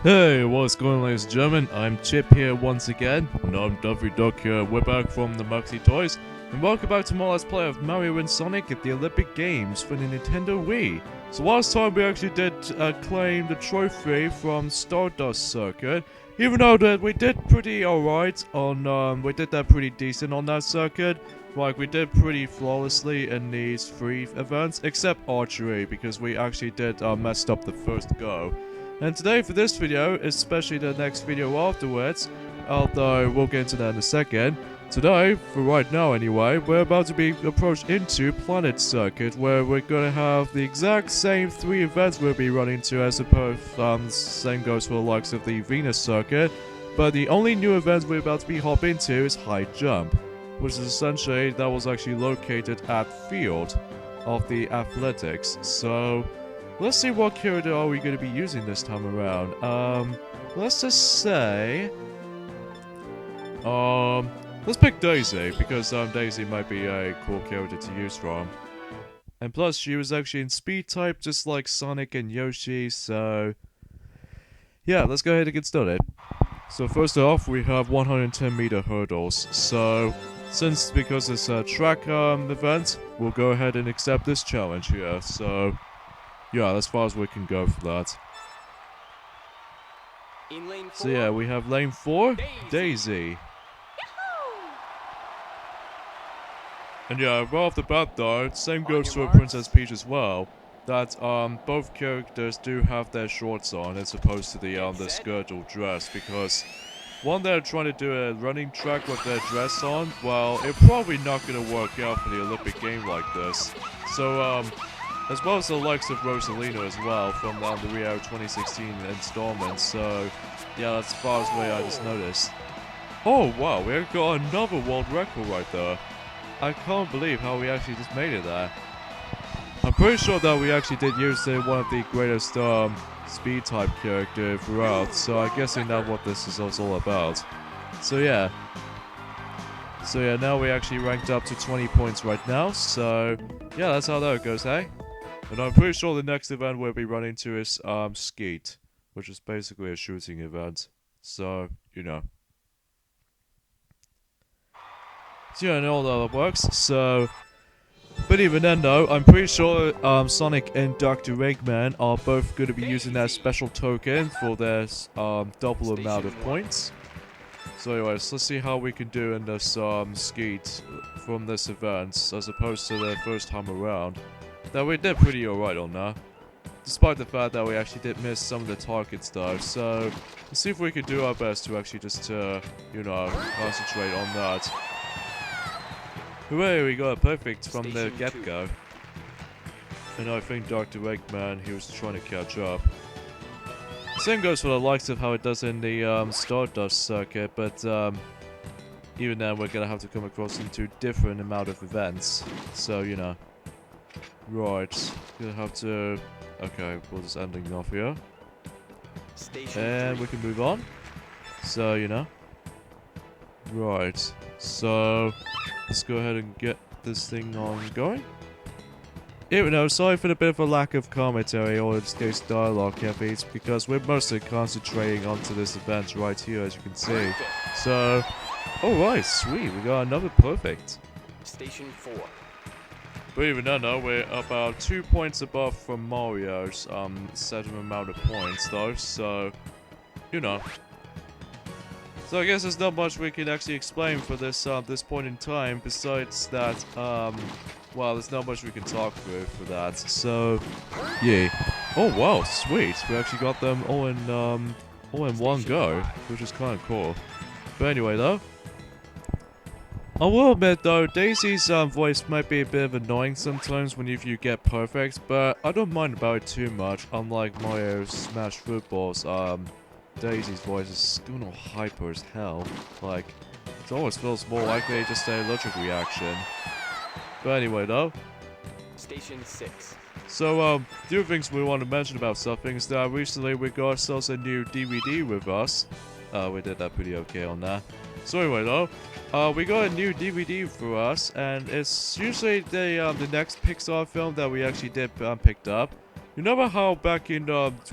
Hey, what's going on, ladies and gentlemen? I'm Chip here once again, and I'm Duffy Duck here. We're back from the Maxi Toys, and welcome back to my Let's Play of Mario and Sonic at the Olympic Games for the Nintendo Wii. So last time we actually did claim the trophy from Stardust Circuit, even though that we did pretty alright on, we did that pretty decent on that circuit. Like, we did pretty flawlessly in these 3 events, except archery, because we actually did messed up the first go. And today for this video, especially the next video afterwards, although we'll get into that in a second, today, for right now anyway, we're about to be approached into Planet Circuit, where we're gonna have the exact same 3 events we'll be running to, as opposed, same goes for the likes of the Venus Circuit, but the only new event we're about to be hopping into is High Jump, which is essentially, that was actually located at Field of the Athletics, so let's see what character are we going to be using this time around. Let's just say, let's pick Daisy, because Daisy might be a cool character to use from. And plus, she was actually in Speed type, just like Sonic and Yoshi, so yeah, let's go ahead and get started. So first off, we have 110-meter hurdles. So because it's a track event, we'll go ahead and accept this challenge here. So yeah, as far as we can go for that. In lane 4, So yeah, we have lane 4, Daisy. And yeah, right off the bat though, same goes for Princess Peach as well. That both characters do have their shorts on as opposed to the skirt or dress, because when they're trying to do a running track with their dress on, well, it's probably not gonna work out for the Olympic game like this. So as well as the likes of Rosalina as well from the Rio 2016 installment, so yeah, that's as far as what I just noticed. Oh wow, we got another world record right there. I can't believe how we actually just made it there. I'm pretty sure that we actually did use one of the greatest speed type character throughout, so I'm guessing that's what this is all about. So yeah, now we actually ranked up to 20 points right now, so yeah, that's how that goes, hey? And I'm pretty sure the next event we'll be running to is Skeet, which is basically a shooting event. So, you know. So yeah, I know all that works. So, but even then though, I'm pretty sure Sonic and Dr. Eggman are both going to be using that special token for their double amount of points. So anyways, let's see how we can do in this Skeet from this event, as opposed to the first time around. That we did pretty alright on that, despite the fact that we actually did miss some of the targets though, so let's see if we can do our best to actually just, you know, concentrate on that. Hooray, we got it perfect from the get-go. And I think Dr. Eggman, he was trying to catch up. Same goes for the likes of how it does in the Stardust Circuit, but even then we're gonna have to come across into different amount of events, so you know. Right, gonna have to. Okay, we're just ending off here. And we can move on. So, you know. Right, so let's go ahead and get this thing on going. Even though, sorry for the bit of a lack of commentary or in this case dialogue, Keffies, because we're mostly concentrating onto this event right here, as you can see. So, alright, sweet, we got another perfect. Station 4. But even then though, we're about 2 points above from Mario's set amount of points though, so, you know. So I guess there's not much we can actually explain for this this point in time, besides that, well, there's not much we can talk through for that, so, yeah. Oh wow, sweet, we actually got them all in one go, which is kind of cool. But anyway though, I will admit though, Daisy's voice might be a bit annoying sometimes when you get perfect, but I don't mind about it too much, unlike Mario Smash Football's, Daisy's voice is still hyper as hell. Like, it always feels more likely just an allergic reaction. But anyway though. Station 6. So, the other things we want to mention about something is that recently we got ourselves a new DVD with us. We did that pretty okay on that. So anyway though, we got a new DVD for us, and it's usually the next Pixar film that we actually did picked up. You remember how back in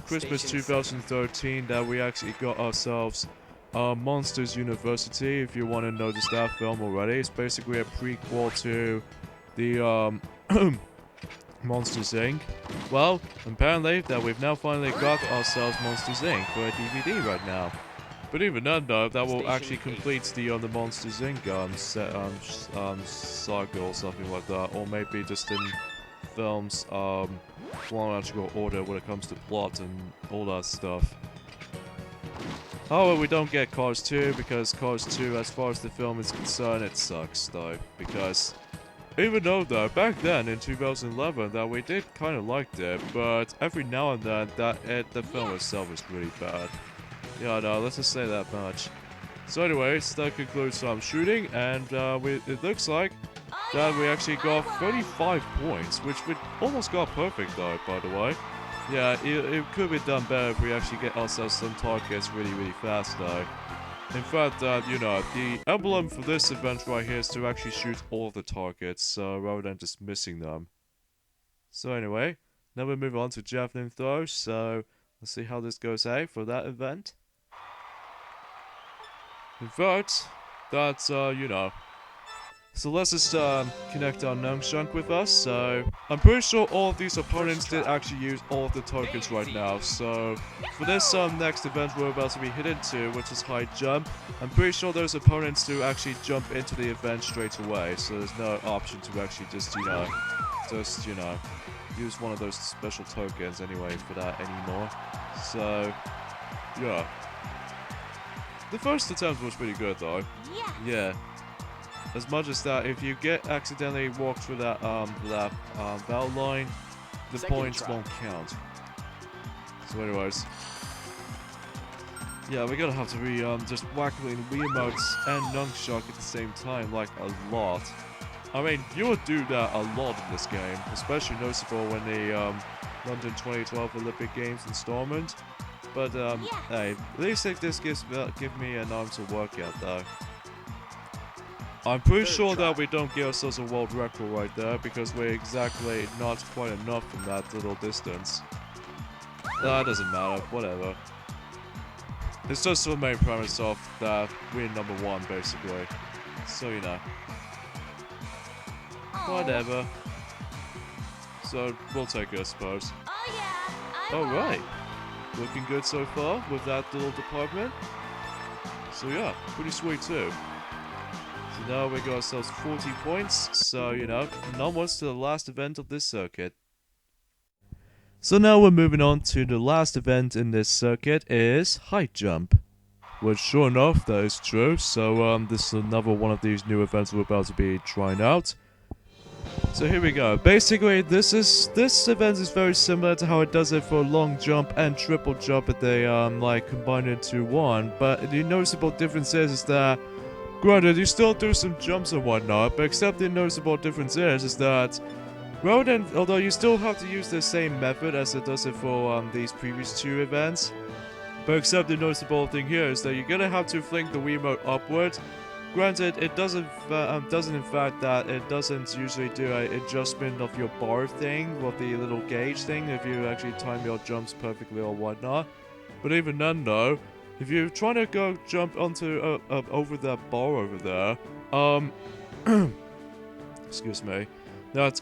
Christmas Station 2013 that we actually got ourselves Monsters University? If you want to notice that film already, it's basically a prequel to the Monsters Inc. Well, apparently that we've now finally got ourselves Monsters Inc. for a DVD right now. But even then, though, that will actually complete the Monsters Inc. Saga or something like that, or maybe just in films chronological order when it comes to plot and all that stuff. However, we don't get Cars 2 because Cars 2, as far as the film is concerned, it sucks though. Because even though back then in 2011 that we did kind of like it, but every now and then the film itself is really bad. Yeah, no, let's just say that much. So anyways, that concludes some shooting, and it looks like that we actually got 35 points, which we almost got perfect though, by the way. Yeah, it could be done better if we actually get ourselves some targets really fast though. In fact, you know, the emblem for this event right here is to actually shoot all of the targets, rather than just missing them. So anyway, now we move on to Javelin Throw, so let's see how this goes out for that event. In fact, that's, you know. So let's just connect our Nunchunk with us. So I'm pretty sure all of these opponents did actually use all of the tokens right now. So for this next event we're about to be headed to, which is high jump, I'm pretty sure those opponents do actually jump into the event straight away. So there's no option to actually just use one of those special tokens anyway for that anymore. So yeah, the first attempt was pretty good though. Yeah. As much as that, if you get accidentally walk through that valve line, the points won't count. So anyways, yeah, we're gonna have to be just wacking Wiimotes and Nunchuck at the same time, like a lot. I mean, you would do that a lot in this game, especially noticeable when the London 2012 Olympic Games installment. But hey, at least if this give me an arm to work at though. I'm pretty sure that we don't give ourselves a world record right there because we're exactly not quite enough from that little distance. That doesn't matter, whatever. It's just the main premise of that we're number one basically. So you know. Whatever. So we'll take it I suppose. Alright. Looking good so far with that little department. So yeah, pretty sweet too. So now we got ourselves 40 points, so you know, onwards to the last event of this circuit. So now we're moving on to the last event in this circuit is high jump. Which sure enough, that is true, so this is another one of these new events we're about to be trying out. So here we go. Basically, this event is very similar to how it does it for long jump and triple jump that they like combine into one, but the noticeable difference is that granted, you still do some jumps and whatnot, but except the noticeable difference is that although you still have to use the same method as it does it for these previous two events, but except the noticeable thing here is that you're gonna have to fling the Wiimote upward. Granted, it doesn't usually do an adjustment of your bar thing with the little gauge thing if you actually time your jumps perfectly or whatnot. But even then though, if you're trying to go jump onto over that bar over there, excuse me, that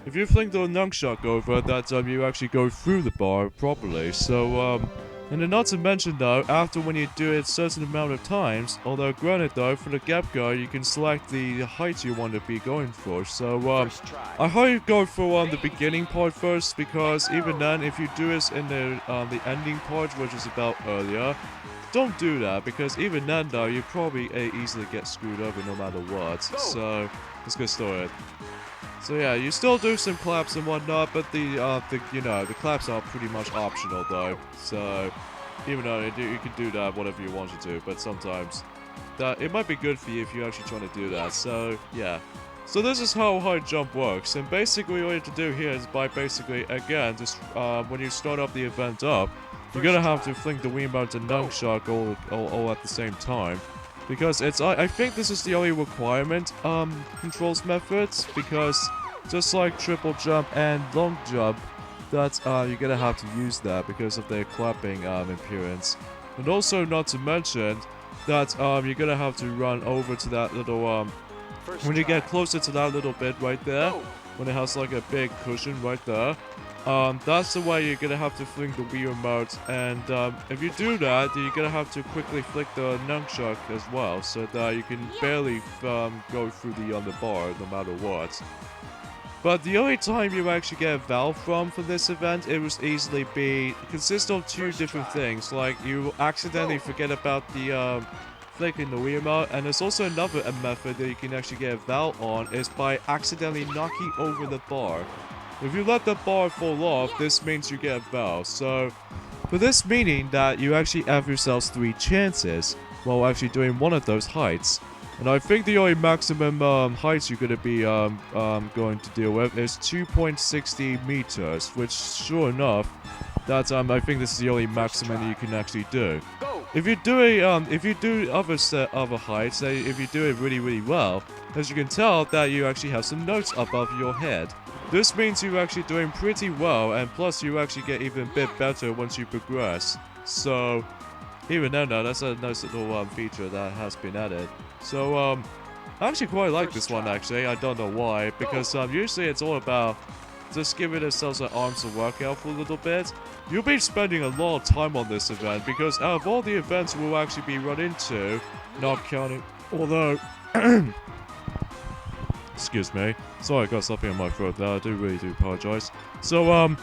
if you fling the nunchuck over, that you actually go through the bar properly. So and then not to mention though, after when you do it a certain amount of times, although granted though, for the gap guard you can select the height you want to be going for. So I highly go for the beginning part first, because even then, if you do this in the ending part, which is about earlier, don't do that, because even then though, you probably easily get screwed over no matter what. So let's get started. So yeah, you still do some claps and whatnot, but the claps are pretty much optional though. So even though you can do that whatever you want to do, but sometimes it might be good for you if you're actually trying to do that. So yeah. So this is how high jump works, and basically all you have to do here is by basically again just when you start up the event up, you're gonna have to fling the Wiimote and nunchuck all at the same time. Because I think this is the only requirement controls methods, because just like triple jump and long jump, that you're gonna have to use that because of their clapping appearance. And also not to mention that you're gonna have to run over to that little First when you try. get closer to that little bit right there, Go. when it has like a big cushion right there, that's the way you're gonna have to fling the Wii remote. And if you do that, then you're gonna have to quickly flick the nunchuck as well, so that you can barely go through the bar no matter what. But the only time you actually get a valve from for this event, it was easily consist of two different things. Like you accidentally forget about the flicking the Wii remote, and there's also another method that you can actually get a valve on is by accidentally knocking over the bar. If you let the bar fall off, this means you get a valve. So for this meaning that you actually have yourselves 3 chances while actually doing one of those heights. And I think the only maximum heights you're going to be going to deal with is 2.60 meters, which sure enough, that's I think this is the only maximum that you can actually do. Go. If you do other heights, say if you do it really well, as you can tell that you actually have some notes above your head. This means you're actually doing pretty well, and plus you actually get even a bit better once you progress. So even then, that's a nice little feature that has been added. So I actually quite like this one actually. I don't know why, because usually it's all about just giving ourselves an arms to work out for a little bit. You'll be spending a lot of time on this event because out of all the events we'll actually be run into, not counting, although excuse me, sorry I got something in my throat there, I do apologize. So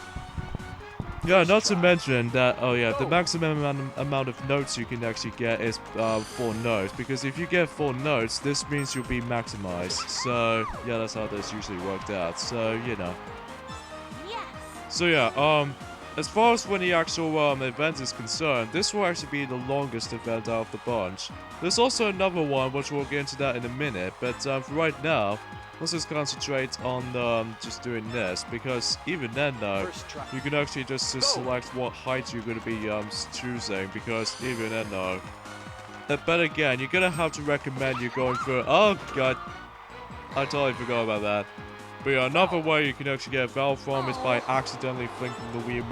yeah, not to mention that, oh yeah, the maximum amount of notes you can actually get is 4 notes, because if you get 4 notes, this means you'll be maximized. So yeah, that's how this usually worked out, so you know. So yeah, as far as when the actual event is concerned, this will actually be the longest event out of the bunch. There's also another one, which we'll get into that in a minute, but for right now, let's just concentrate on just doing this, because even then though, you can actually just select what height you're going to be choosing, because even then though, but again, you're going to have to recommend you're going for, oh god, I totally forgot about that. But yeah, another way you can actually get a valve from is by accidentally flicking the Wii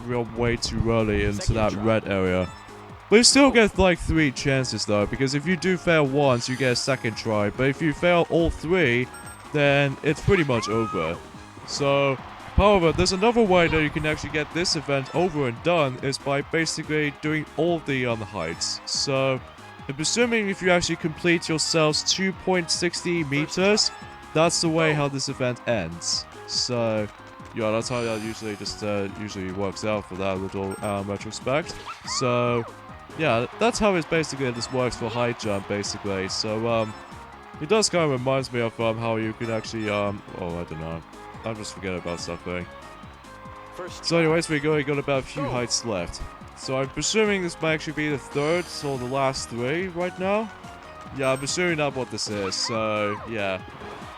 remote way too early into that red area. But you still get like 3 chances though, because if you do fail once, you get a second try, but if you fail all 3, then it's pretty much over. So, however, there's another way that you can actually get this event over and done is by basically doing all the heights. So, I'm assuming if you actually complete yourselves 2.60 meters, that's the way how this event ends. So, yeah, that's how that usually works out for that little retrospect. So, yeah, that's how it's basically this works for high jump basically. So, it does kind of reminds me of how you can actually oh, I don't know. I'm just forgetting about something. So anyways, we got about a few heights left. So I'm presuming this might actually be the 3rd or the last 3 right now. Yeah, I'm assuming that's what this is. So yeah.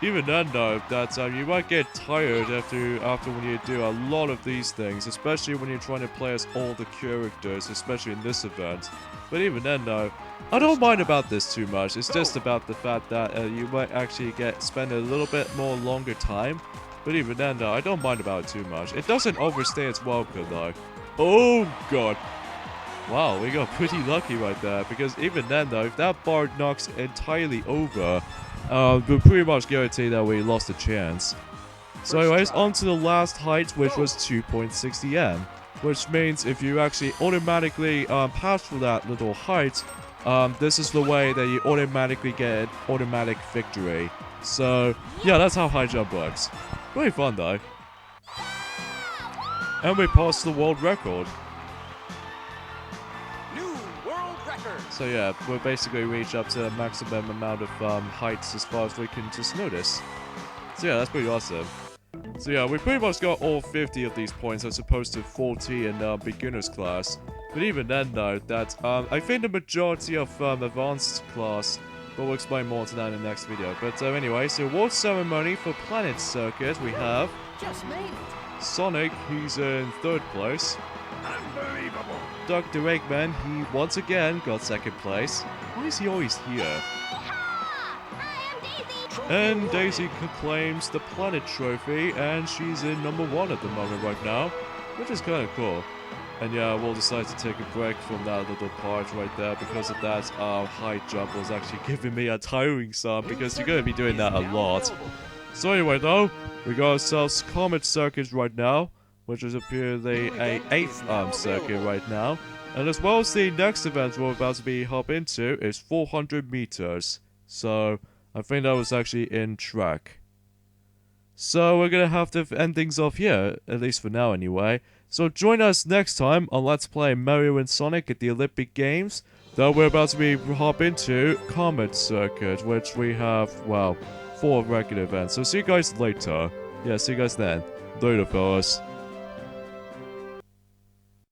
Even then though, that you might get tired after when you do a lot of these things, especially when you're trying to play as all the characters, especially in this event. But even then though, I don't mind about this too much. It's just about the fact that you might actually spend a little bit more longer time. But even then though, I don't mind about it too much. It doesn't overstay its welcome though. Oh god. Wow, we got pretty lucky right there, because even then though, if that bar knocks entirely over, we'll pretty much guarantee that we lost a chance. So anyways, on to the last height, which was 2.60 m. Which means if you actually automatically pass through that little height, this is the way that you automatically get an automatic victory. So yeah, that's how high jump works. Really fun though. And we passed the world record. So yeah, we'll basically reach up to the maximum amount of heights as far as we can just notice. So yeah, that's pretty awesome. So yeah, we pretty much got all 50 of these points as opposed to 40 in beginner's class. But even then though, that I think the majority of advanced class, but we'll explain more to that in the next video. But anyway, so award ceremony for Planet Circuit, we have Just made it. Sonic, he's in 3rd place. Unbelievable. Dr. Eggman, he once again got 2nd place. Why is he always here? And Daisy claims the Planet Trophy, and she's in number 1 at the moment right now. which is kind of cool. And yeah, we'll decide to take a break from that little part right there because of that high jump was actually giving me a tiring some because you're going to be doing that a lot. So anyway though, we got ourselves Comet Circuit right now, which is apparently a 8th circuit right now. And as well as the next event we're about to be hop into is 400 meters. So I think that was actually in track. So we're gonna have to end things off here, at least for now anyway. So join us next time on Let's Play Mario and Sonic at the Olympic Games. Though we're about to be hop into Comet Circuit, which we have, well, 4 regular events. So see you guys later. Yeah, see you guys then. Later, fellas.